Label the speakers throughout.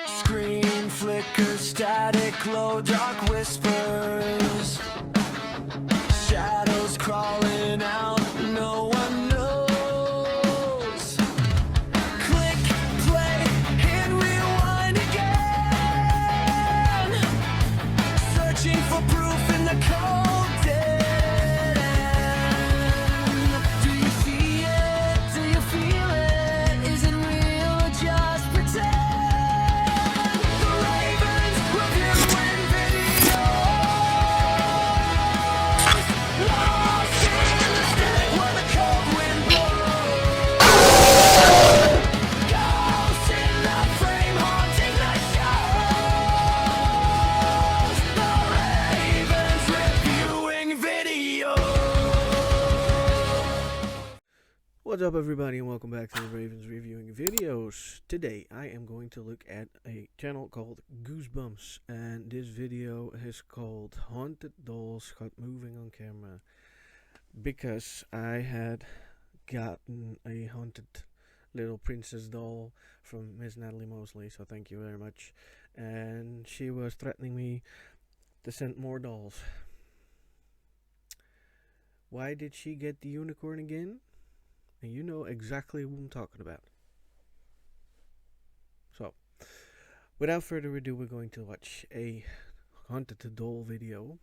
Speaker 1: Screen flicker, static, low, dark whispers. Shadows crawling out, no one knows. Click, play, hit rewind again. Searching for proof in the cold dead end. Do you see it? Do you feel it? Is it real or just pretend? The ravens reviewing videos. Lost in the stick where the cold wind blows. Ghosts in the frame haunting the shows. The ravens reviewing videos.
Speaker 2: What's up, everybody, and welcome back to the Ravens Reviewing Videos. Today I am going to look at a channel called Goosebumps, and this video is called Haunted Dolls Caught Moving on Camera, because I had gotten a haunted little princess doll from Miss Natalie Mosley, so thank you very much. And she was threatening me to send more dolls. Why did she get the unicorn again? And you know exactly who I'm talking about. So, without further ado, we're going to watch a haunted doll video,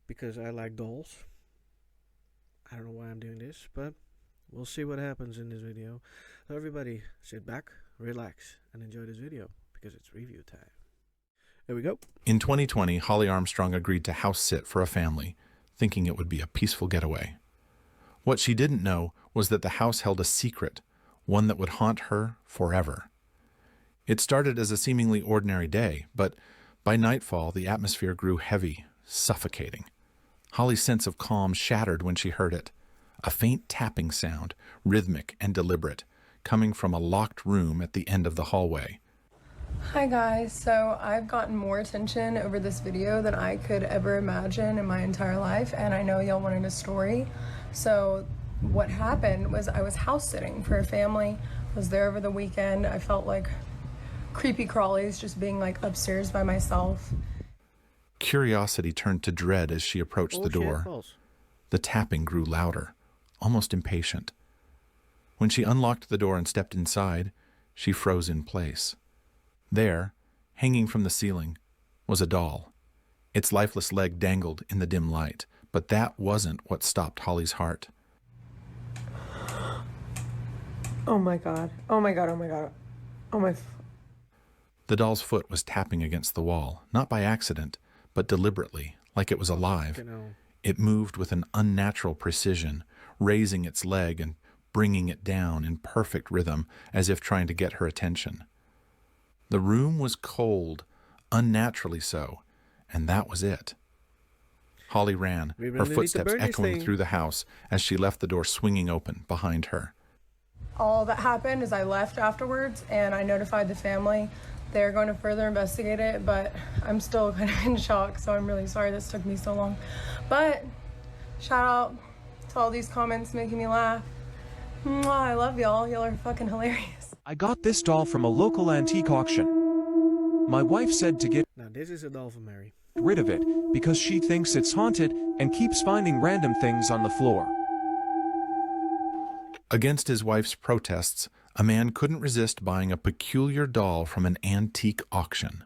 Speaker 2: because I like dolls. I don't know why I'm doing this, but we'll see what happens in this video. So everybody, sit back, relax, and enjoy this video, because it's review time. Here we go.
Speaker 3: In 2020, Holly Armstrong agreed to house sit for a family, thinking it would be a peaceful getaway. What she didn't know was that the house held a secret, one that would haunt her forever. It started as a seemingly ordinary day, but by nightfall the atmosphere grew heavy, suffocating. Holly's sense of calm shattered when she heard it. A faint tapping sound, rhythmic and deliberate, coming from a locked room at the end of the hallway.
Speaker 4: Hi guys, so I've gotten more attention over this video than I could ever imagine in my entire life, and I know y'all wanted a story. So what happened was I was house sitting for a family, was there over the weekend. I felt like creepy crawlies just being like upstairs by myself.
Speaker 3: Curiosity turned to dread as she approached the door. The tapping grew louder, almost impatient. When she unlocked the door and stepped inside, she froze in place. There, hanging from the ceiling, was a doll. Its lifeless leg dangled in the dim light, but that wasn't what stopped Holly's heart.
Speaker 4: Oh my god, oh my god, oh my god, oh my...
Speaker 3: The doll's foot was tapping against the wall, not by accident, but deliberately, like it was alive. It moved with an unnatural precision, raising its leg and bringing it down in perfect rhythm, as if trying to get her attention. The room was cold, unnaturally so, and that was it. Holly ran, her footsteps echoing through the house as she left the door swinging open behind her.
Speaker 4: All that happened is I left afterwards and I notified the family. They're going to further investigate it, but I'm still kind of in shock, so I'm really sorry this took me so long. But shout out to all these comments making me laugh. Mwah, I love y'all. Y'all are fucking hilarious.
Speaker 5: I got this doll from a local antique auction. My wife said to get
Speaker 2: Now this is a doll for Mary.
Speaker 5: rid of it because she thinks it's haunted and keeps finding random things on the floor.
Speaker 3: Against his wife's protests, a man couldn't resist buying a peculiar doll from an antique auction.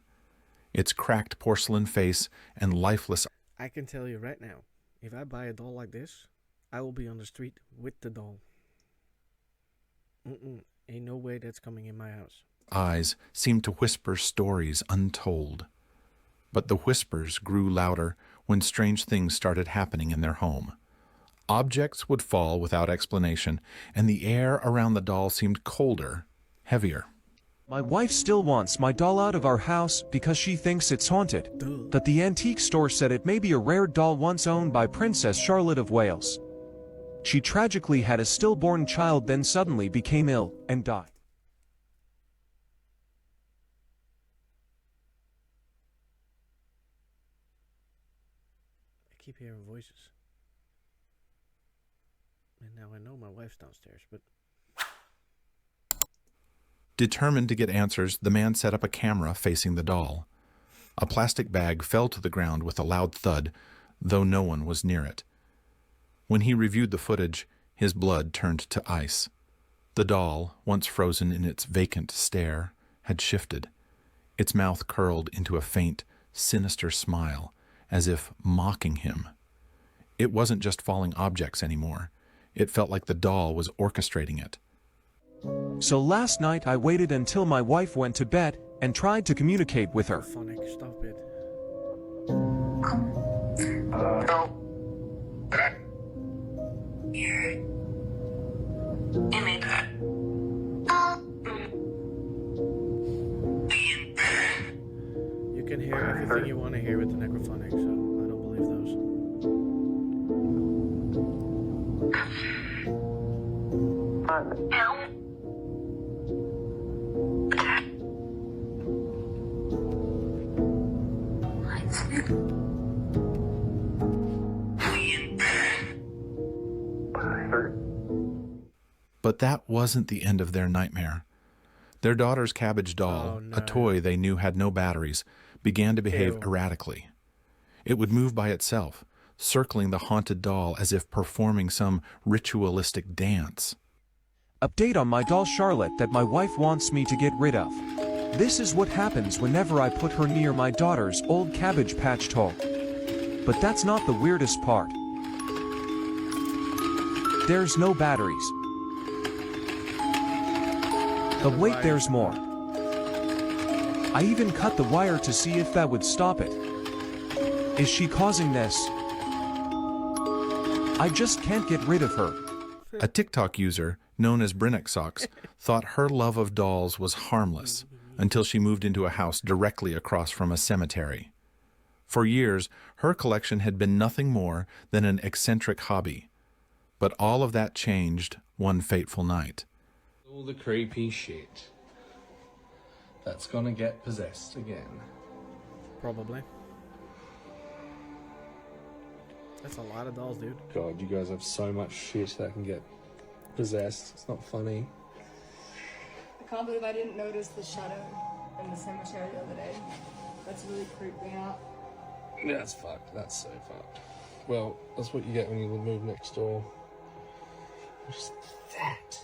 Speaker 3: Its cracked porcelain face and lifeless...
Speaker 2: I can tell you right now, if I buy a doll like this, I will be on the street with the doll. Ain't no way that's coming in my house.
Speaker 3: Eyes seemed to whisper stories untold. But the whispers grew louder when strange things started happening in their home. Objects would fall without explanation, and the air around the doll seemed colder, heavier.
Speaker 5: My wife still wants my doll out of our house because she thinks it's haunted. That the antique store said it may be a rare doll once owned by Princess Charlotte of Wales. She tragically had a stillborn child, then suddenly became ill and died.
Speaker 2: I keep hearing voices. And Now I know my wife's downstairs, but
Speaker 3: Determined to get answers, the man set up a camera facing the doll. A plastic bag fell to the ground with a loud thud, though no one was near it. When he reviewed the footage, his blood turned to ice. The doll, once frozen in its vacant stare, had shifted. Its mouth curled into a faint, sinister smile, as if mocking him. It wasn't just falling objects anymore. It felt like the doll was orchestrating it.
Speaker 5: So last night I waited until my wife went to bed and tried to communicate with her.
Speaker 2: phonic, stop it. You can hear everything you want to hear with the necrophonic, so I don't believe those.
Speaker 3: But that wasn't the end of their nightmare. Their daughter's cabbage doll,
Speaker 2: Oh, no.
Speaker 3: a toy they knew had no batteries, began to behave
Speaker 2: Ew.
Speaker 3: erratically. It would move by itself, circling the haunted doll as if performing some ritualistic dance.
Speaker 5: Update on my doll Charlotte that my wife wants me to get rid of. This is what happens whenever I put her near my daughter's old Cabbage Patch toy. But that's not the weirdest part. There's no batteries. But wait, there's more. I even cut the wire to see if that would stop it. Is she causing this? I just can't get rid of her.
Speaker 3: A TikTok user, known as Brinnock thought her love of dolls was harmless until she moved into a house directly across from a cemetery. For years, her collection had been nothing more than an eccentric hobby. But all of that changed one fateful night.
Speaker 6: All the creepy shit that's gonna get possessed again.
Speaker 2: Probably. That's a lot of dolls, dude.
Speaker 6: God, you guys have so much shit that can get possessed. It's not funny.
Speaker 4: I can't believe I didn't notice the shadow in the cemetery the other day. That's really creeped me out.
Speaker 6: Yeah, that's fucked. That's so fucked. Well, that's what you get when you move next door. Just that.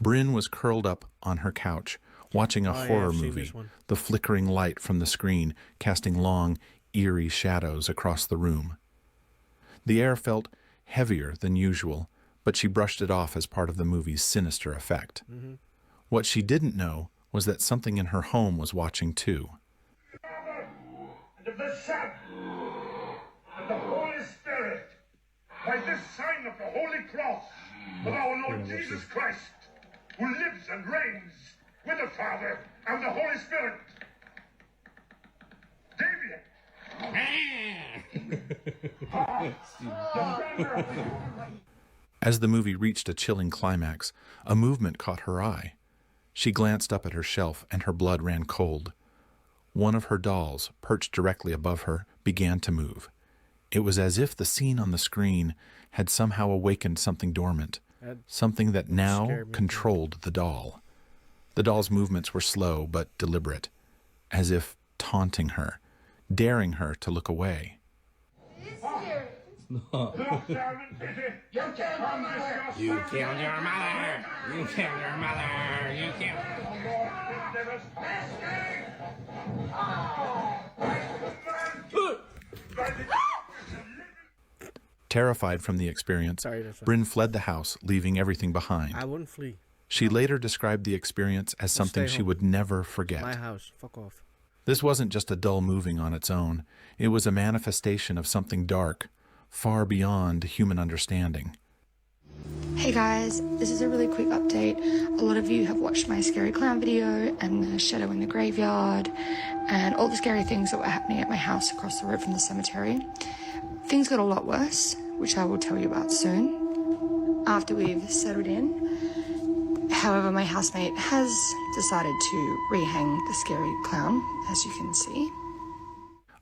Speaker 3: Bryn was curled up on her couch, watching a
Speaker 2: Oh, yeah,
Speaker 3: horror
Speaker 2: I've seen
Speaker 3: movie,
Speaker 2: this one.
Speaker 3: the flickering light from the screen casting long, eerie shadows across the room. The air felt heavier than usual, but she brushed it off as part of the movie's sinister effect.
Speaker 2: Mm-hmm.
Speaker 3: What she didn't know was that something in her home was watching too.
Speaker 7: And of the Son, and the Holy Spirit, by this sign of the Holy Cross of our Lord Jesus Christ, who lives and reigns with the Father and the Holy Spirit. Damien!
Speaker 3: As the movie reached a chilling climax, a movement caught her eye. She glanced up at her shelf and her blood ran cold. One of her dolls, perched directly above her, began to move. It was as if the scene on the screen had somehow awakened something dormant, something that now
Speaker 2: scared me.
Speaker 3: controlled the doll. The doll's movements were slow but deliberate, as if taunting her, daring her to look away.
Speaker 7: Look down and pity. You killed your mother.
Speaker 8: You killed your mother! You killed your mother! You killed...
Speaker 3: Terrified from the experience,
Speaker 2: Sorry, that's
Speaker 3: Bryn fled the house, leaving everything behind.
Speaker 2: I wouldn't flee.
Speaker 3: She later described the experience as something
Speaker 2: stay
Speaker 3: she
Speaker 2: home.
Speaker 3: would never forget.
Speaker 2: My house. Fuck off.
Speaker 3: This wasn't just a dull moving on its own. It was a manifestation of something dark, far beyond human understanding.
Speaker 9: Hey guys, this is a really quick update. A lot of you have watched my scary clown video and the shadow in the graveyard and all the scary things that were happening at my house across the road from the cemetery. Things got a lot worse, which I will tell you about soon, after we've settled in. However, my housemate has decided to rehang the scary clown, as you can see.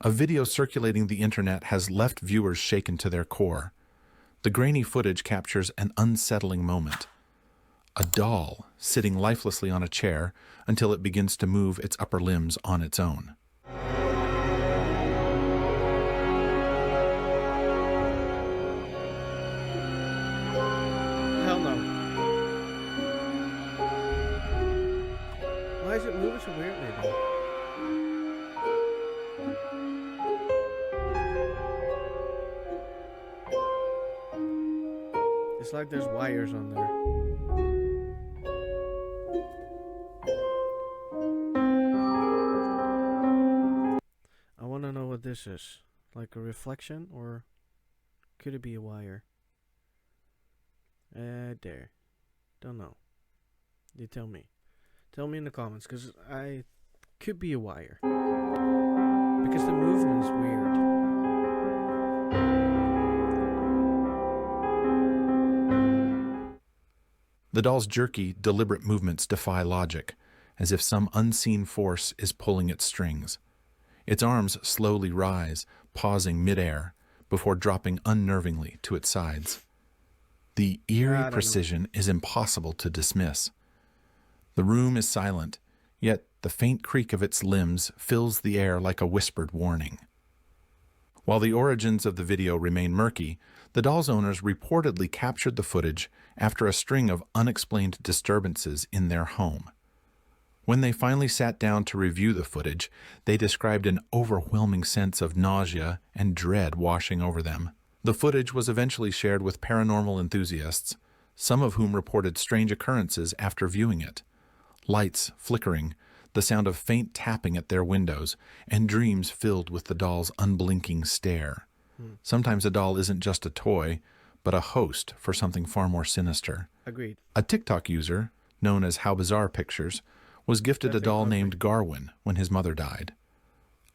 Speaker 3: A video circulating the internet has left viewers shaken to their core. The grainy footage captures an unsettling moment. A doll sitting lifelessly on a chair until it begins to move its upper limbs on its own.
Speaker 2: Hell no. Why is it moving so weirdly though? It's like there's wires on there. I want to know what this is. Like a reflection, or could it be a wire? There. Don't know. You tell me. Tell me in the comments, because I could be a wire. Because the movement's weird.
Speaker 3: The doll's jerky, deliberate movements defy logic, as if some unseen force is pulling its strings. Its arms slowly rise, pausing midair, before dropping unnervingly to its sides. The eerie precision is impossible to dismiss. The room is silent, yet the faint creak of its limbs fills the air like a whispered warning. While the origins of the video remain murky, the doll's owners reportedly captured the footage after a string of unexplained disturbances in their home. When they finally sat down to review the footage, they described an overwhelming sense of nausea and dread washing over them. The footage was eventually shared with paranormal enthusiasts, some of whom reported strange occurrences after viewing it. Lights flickering, the sound of faint tapping at their windows, and dreams filled with the doll's unblinking stare. Sometimes a doll isn't just a toy, but a host for something far more sinister.
Speaker 2: Agreed.
Speaker 3: A TikTok user, known as How Bizarre Pictures, was gifted a doll named Garwin when his mother died.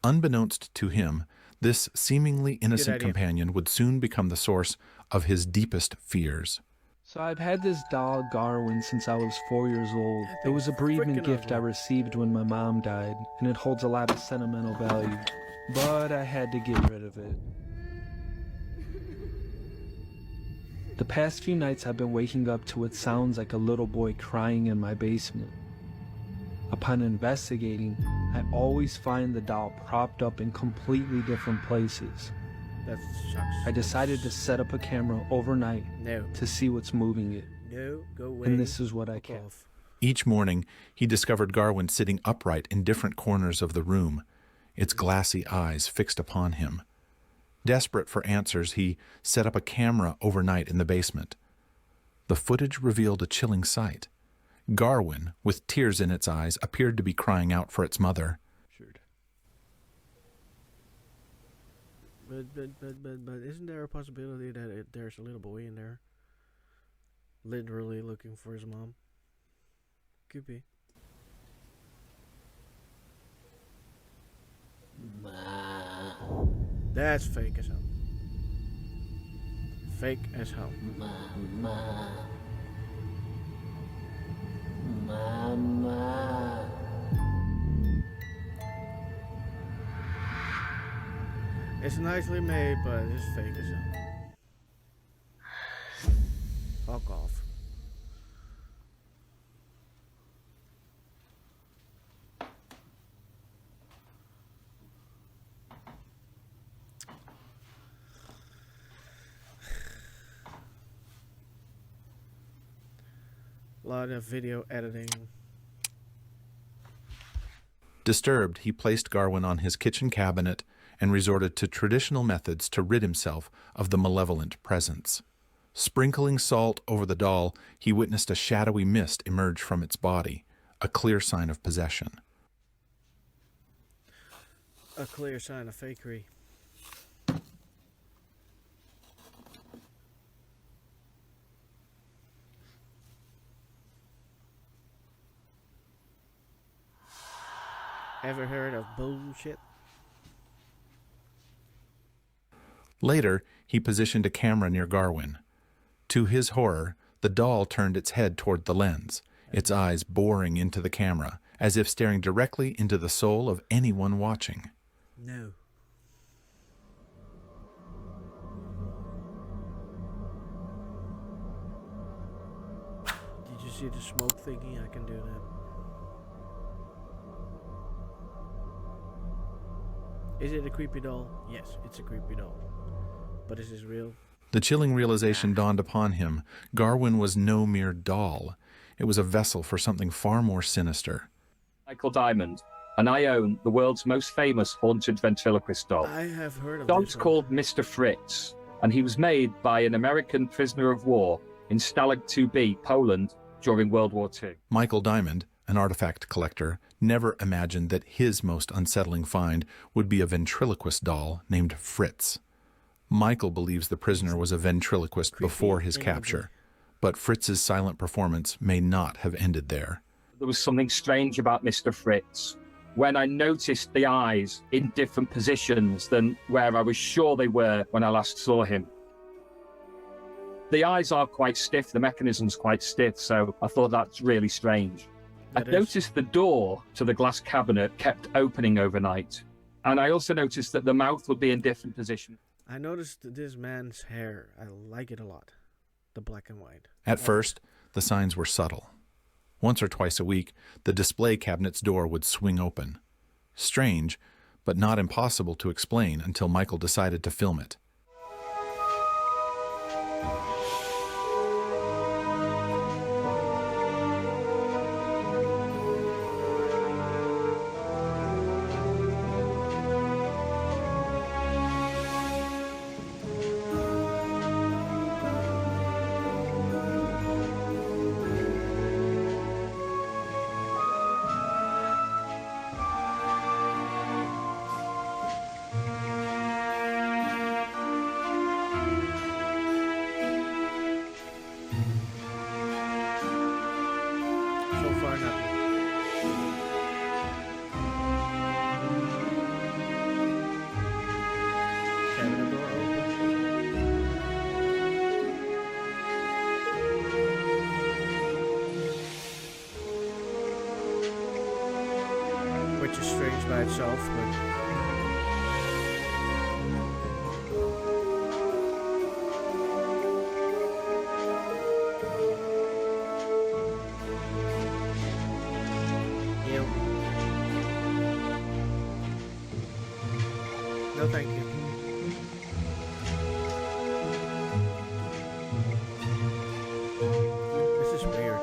Speaker 3: Unbeknownst to him, this seemingly innocent companion would soon become the source of his deepest fears.
Speaker 10: So I've had this doll, Garwin, since I was 4 years old. It was a bereavement gift I received when my mom died, and it holds a lot of sentimental value. But I had to get rid of it. The past few nights I've been waking up to what sounds like a little boy crying in my basement. Upon investigating, I always find the doll propped up in completely different places.
Speaker 2: That sucks.
Speaker 10: I decided to set up a camera overnight to see what's moving it.
Speaker 2: No, go away.
Speaker 10: And this is what I kept.
Speaker 3: Each morning, he discovered Garwin sitting upright in different corners of the room, its glassy eyes fixed upon him. Desperate for answers, he set up a camera overnight in the basement. The footage revealed a chilling sight. Garwin, with tears in its eyes, appeared to be crying out for its mother.
Speaker 2: But isn't there a possibility that there's a little boy in there? Literally looking for his mom? Could be. That's fake as hell. Fake as hell.
Speaker 1: Mama.
Speaker 2: It's nicely made, but it's fake as hell. Fuck off. A lot of video editing.
Speaker 3: Disturbed, he placed Garwin on his kitchen cabinet and resorted to traditional methods to rid himself of the malevolent presence. Sprinkling salt over the doll, he witnessed a shadowy mist emerge from its body, a clear sign of possession.
Speaker 2: A clear sign of fakery. Ever heard of bullshit?
Speaker 3: Later, he positioned a camera near Garwin. To his horror, the doll turned its head toward the lens, its eyes boring into the camera, as if staring directly into the soul of anyone watching.
Speaker 2: No. see the smoke thingy? I can do that. Is it a creepy doll? Yes, it's a creepy doll. But is this real?
Speaker 3: The chilling realization dawned upon him. Garwin was no mere doll. It was a vessel for something far more sinister.
Speaker 11: Michael Diamond, and I own the world's most famous haunted ventriloquist doll.
Speaker 2: I have heard of
Speaker 11: Doll's
Speaker 2: this one.
Speaker 11: called Mr. Fritz, and he was made by an American prisoner of war in Stalag 2B, Poland, during World War II.
Speaker 3: Michael Diamond, an artifact collector, never imagined that his most unsettling find would be a ventriloquist doll named Fritz. Michael believes the prisoner was a ventriloquist before his capture, but Fritz's silent performance may not have ended there.
Speaker 11: There was something strange about Mr. Fritz. When I noticed the eyes in different positions than where I was sure they were when I last saw him. The eyes are quite stiff, the mechanism's quite stiff, so I thought that's really strange. I noticed the door to the glass cabinet kept opening overnight, and I also noticed that the mouth would be in different positions.
Speaker 2: I noticed this man's hair. I like it a lot. The black and white.
Speaker 3: At first, the signs were subtle. Once or twice a week, the display cabinet's door would swing open. Strange, but not impossible to explain until Michael decided to film it.
Speaker 2: So far, nothing. Cabinet door open. Which is strange by itself, but... No, thank you. This is weird.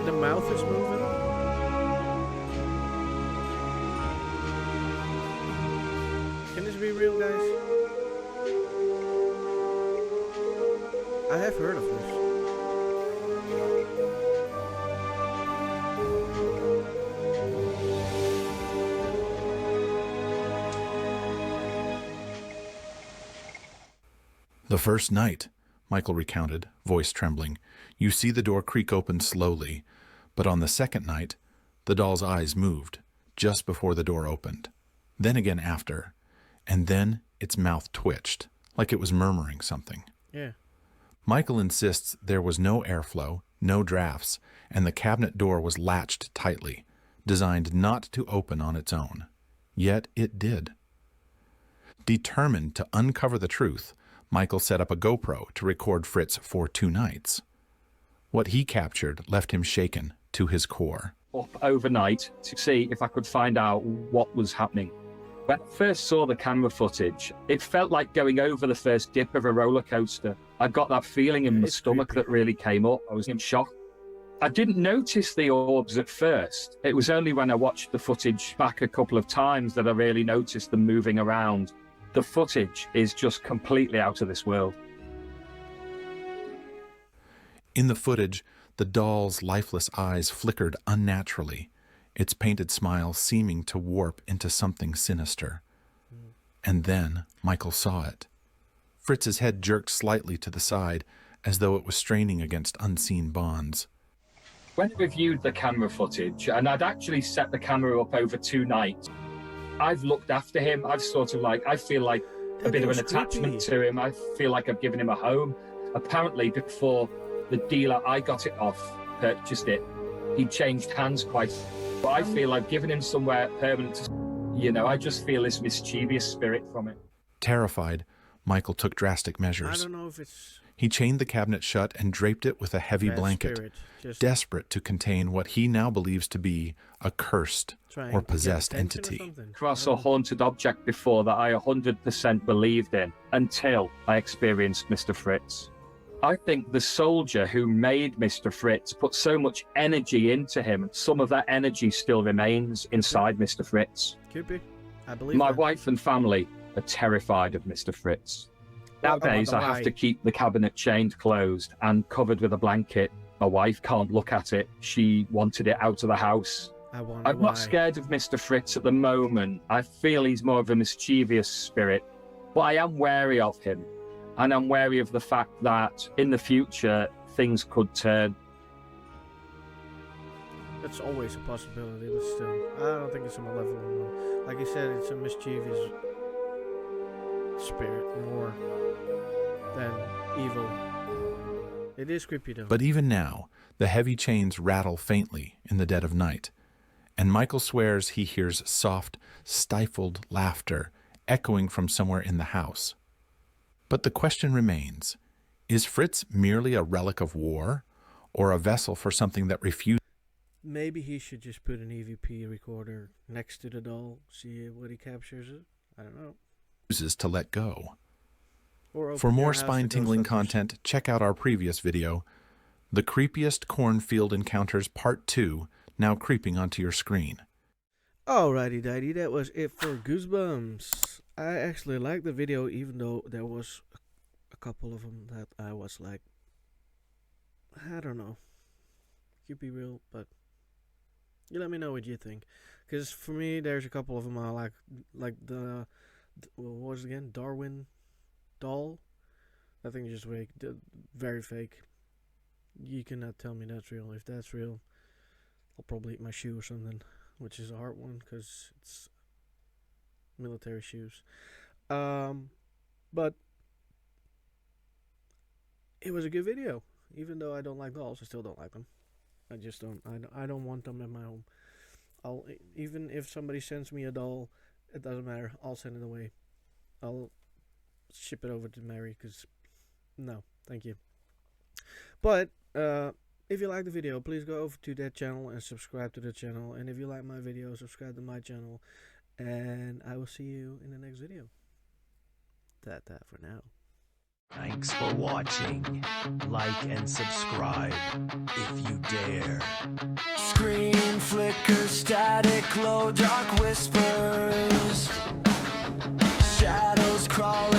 Speaker 2: The mouth is moving. Can this be real, guys? I have heard of this.
Speaker 3: The first night, Michael recounted, voice trembling, you see the door creak open slowly, but on the second night, the doll's eyes moved, just before the door opened, then again after, and then its mouth twitched, like it was murmuring something.
Speaker 2: Yeah.
Speaker 3: Michael insists there was no airflow, no drafts, and the cabinet door was latched tightly, designed not to open on its own. Yet it did. Determined to uncover the truth, Michael set up a GoPro to record Fritz for 2 nights. What he captured left him shaken to his core.
Speaker 11: Up overnight to see if I could find out what was happening. When I first saw the camera footage, it felt like going over the first dip of a roller coaster. I got that feeling in my stomach that really came up. I was in shock. I didn't notice the orbs at first. It was only when I watched the footage back a couple of times that I really noticed them moving around. The footage is just completely out of this world.
Speaker 3: In the footage, the doll's lifeless eyes flickered unnaturally, its painted smile seeming to warp into something sinister. And then Michael saw it. Fritz's head jerked slightly to the side, as though it was straining against unseen bonds.
Speaker 11: When I reviewed the camera footage, and I'd actually set the camera up over 2 nights, I've looked after him. I've sort of like, I feel like a bit of an attachment to him. I feel like I've given him a home. Apparently, before the dealer I got it off purchased it, he changed hands quite. But I feel I've given him somewhere permanent. You know, I just feel this mischievous spirit from it.
Speaker 3: Terrified, Michael took drastic
Speaker 2: I
Speaker 3: measures.
Speaker 2: don't know if it's
Speaker 3: He chained the cabinet shut and draped it with a heavy
Speaker 2: bad
Speaker 3: blanket,
Speaker 2: spirit, just
Speaker 3: desperate to contain what he now believes to be a cursed
Speaker 2: trying
Speaker 3: or
Speaker 2: to get
Speaker 3: possessed
Speaker 2: attention or
Speaker 3: entity.
Speaker 2: something.
Speaker 11: Across a haunted object before that I 100% believed in until I experienced Mr. Fritz. I think the soldier who made Mr. Fritz put so much energy into him, some of that energy still remains inside Mr. Fritz.
Speaker 2: Could be. I believe
Speaker 11: My
Speaker 2: that.
Speaker 11: wife and family are terrified of Mr. Fritz.
Speaker 2: Well,
Speaker 11: Nowadays, I have
Speaker 2: why?
Speaker 11: to keep the cabinet chained closed and covered with a blanket. My wife can't look at it. She wanted it out of the house.
Speaker 2: I wonder
Speaker 11: I'm
Speaker 2: why.
Speaker 11: not scared of Mr. Fritz at the moment. I feel he's more of a mischievous spirit, but I am wary of him. And I'm wary of the fact that in the future, things could turn.
Speaker 2: It's always a possibility, but still, I don't think it's a malevolent one. Like you said, it's a mischievous spirit more than evil. It is creepy though.
Speaker 3: But even now, the heavy chains rattle faintly in the dead of night, and Michael swears he hears soft, stifled laughter echoing from somewhere in the house. But the question remains, is Fritz merely a relic of war, or a vessel for something that refuses
Speaker 2: Maybe he should just put an EVP recorder next to the doll, see what he captures it. I don't know.
Speaker 3: to let go?
Speaker 2: Or open
Speaker 3: For
Speaker 2: your
Speaker 3: more
Speaker 2: house to
Speaker 3: spine-tingling
Speaker 2: Ghostbusters.
Speaker 3: content, check out our previous video, The Creepiest Cornfield Encounters Part 2, now creeping onto your screen.
Speaker 2: Alrighty, Daddy, that was it for Goosebumps. I actually liked the video, even though there was a couple of them that I was like, I don't know. Could be real, but you let me know what you think. Because for me, there's a couple of them I like the what was it again? Darwin doll. That thing is just fake, very fake. You cannot tell me that's real. If that's real, I'll probably eat my shoe or something, which is a hard one because it's military shoes. But it was a good video. Even though I don't like dolls, I still don't like them. I just don't. I don't want them in my home. Even if somebody sends me a doll, it doesn't matter. I'll send it away. I'll ship it over to Mary because no, thank you. But if you like the video, please go over to that channel and subscribe to the channel. And if you like my video, subscribe to my channel. And I will see you in the next video. That for now.
Speaker 1: Thanks for watching. Like and subscribe if you dare. Screen flicker, static, glow, dark whispers. Shadows crawl